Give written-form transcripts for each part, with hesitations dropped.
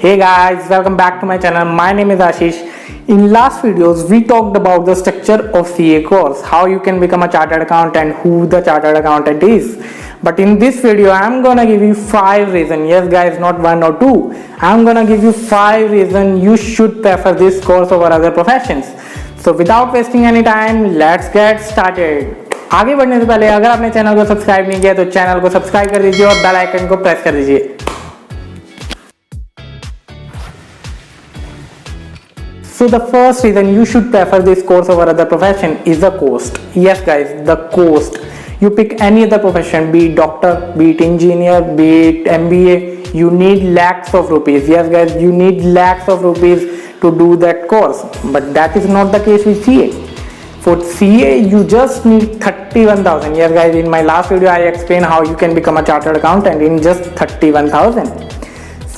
Hey guys, welcome back to my channel. My name is Ashish. In last videos, we talked about the structure of CA course, how you can become a chartered accountant, who the chartered accountant is. But in this video, I'm gonna give you 5 reasons. Yes guys, not 1 or 2. I'm gonna give you 5 reasons you should prefer this course over other professions. So without wasting any time, let's get started. आगे बढ़ने से पहले अगर आपने channel को subscribe नहीं किया तो चैनल को सब्सक्राइब कर दीजिए और बेल आइकन को प्रेस कर दीजिए. So the first reason you should prefer this course over other profession is the cost. Yes guys, the cost. You pick any other profession, be it doctor, be it engineer, be it MBA, you need lakhs of rupees. Yes guys, you need lakhs of rupees to do that course. But that is not the case with CA. For CA, you just need 31,000. Yes guys, in my last video I explained how you can become a chartered accountant in just 31,000.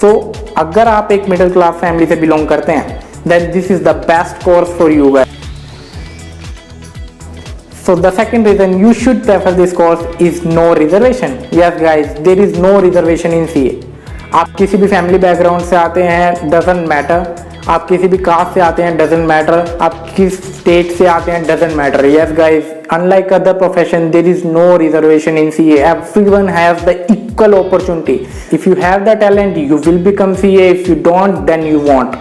So अगर आप एक middle class family से belong करते हैं, then this is the best course for you guys. So the second reason you should prefer this course is no reservation. Yes guys, there is no reservation in CA. आप किसी भी family background से आते हैं, doesn't matter. आप किसी भी cast से आते हैं, doesn't matter. आप किस स्टेट से आते हैं, doesn't matter. Yes guys, unlike other profession, there is no reservation in CA. Everyone has the equal opportunity. If you have the talent, you will become CA. If you don't, then you won't.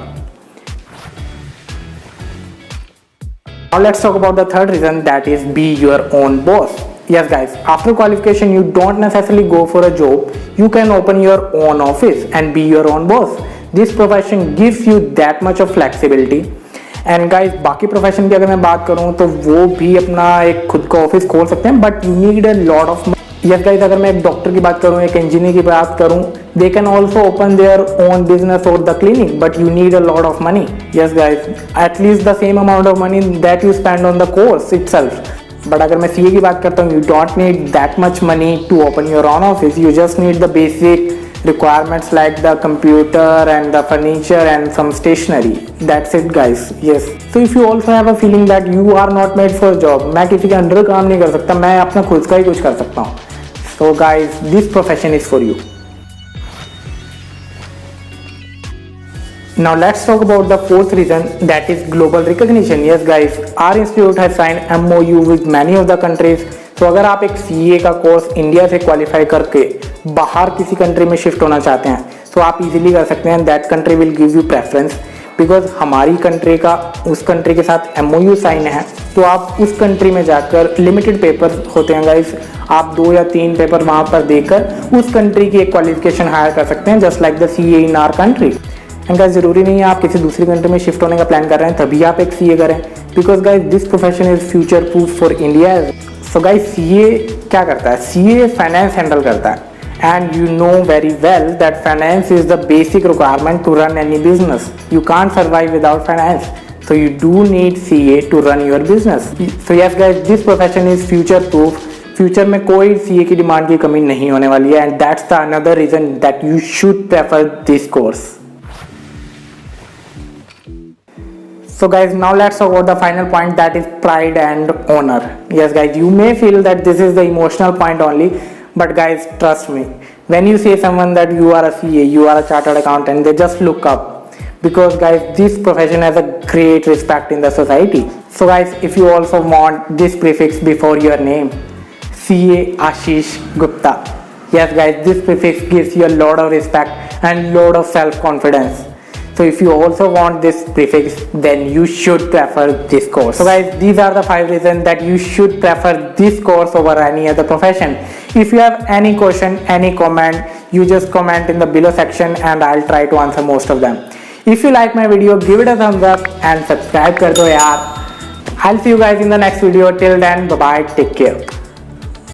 Now let's talk about the third reason, that is be your own boss. Yes guys, after qualification you don't necessarily go for a job. You can open your own office and be your own boss. This profession gives you that much of flexibility. And guys, बाकी profession की अगर मैं बात करूँ तो वो भी अपना एक खुद का ऑफिस खोल सकते हैं, but you need a lot of. Yes guys, अगर मैं एक डॉक्टर की बात करूँ, एक इंजीनियर की बात करूँ, they can also open their own business or the clinic, but you need a lot of money. Yes guys, at least the same amount of money that you spend on the course itself. But अगर मैं CA की बात करता हूँ, you don't need that much money to open your own office. You just need the basic requirements like the computer and the furniture and some stationery. That's it guys. Yes. So if you also have a feeling that you are not made for a job, मैं किसी के under काम नहीं कर सकता, मैं अपना खुद का ही कुछ कर सकता हूँ. So guys, this profession is for you. Now let's talk about the fourth reason, that is global recognition. Yes guys, our institute has signed MOU with many of the countries. तो अगर आप एक CA का course India से qualify करके बाहर किसी country में शिफ्ट होना चाहते हैं तो आप इजीली कर सकते हैं. That country will give you preference because हमारी कंट्री का उस कंट्री के साथ MOU साइन है. तो आप उस कंट्री में जाकर लिमिटेड पेपर होते हैं गाइस, आप 2 या 3 पेपर वहाँ पर देकर उस कंट्री की एक क्वालिफिकेशन हायर कर सकते हैं, just like the CA in our country. And guys, जरूरी नहीं है आप किसी दूसरी कंट्री में शिफ्ट होने का प्लान कर रहे हैं तभी आप एक CA करें, because guys this profession is future proof for India. So guys, CA क्या करता है? CA फाइनेंस हैंडल करता है. And you know very well that finance is the basic requirement to run any business. You can't survive without finance. So you do need CA to run your business. So yes guys, this profession is future proof. Future में कोई CA की demand की कमी नहीं होने वाली है. And that's the another reason that you should prefer this course. So guys, now let's talk about the final point, that is pride and honor. Yes guys, you may feel that this is the emotional point only, but guys, trust me, when you say someone that you are a CA, you are a chartered accountant, they just look up, because guys, this profession has a great respect in the society. So guys, if you also want this prefix before your name, CA Ashish Gupta, yes guys, this prefix gives you a lot of respect and lot of self-confidence. So if you also want this prefix, then you should prefer this course. So guys, these are the 5 reasons that you should prefer this course over any other profession. If you have any question, any comment, you just comment in the below section and I'll try to answer most of them. If you like my video, give it a thumbs up and subscribe kar do yaar. I'll see you guys in the next video. Till then, bye bye, take care.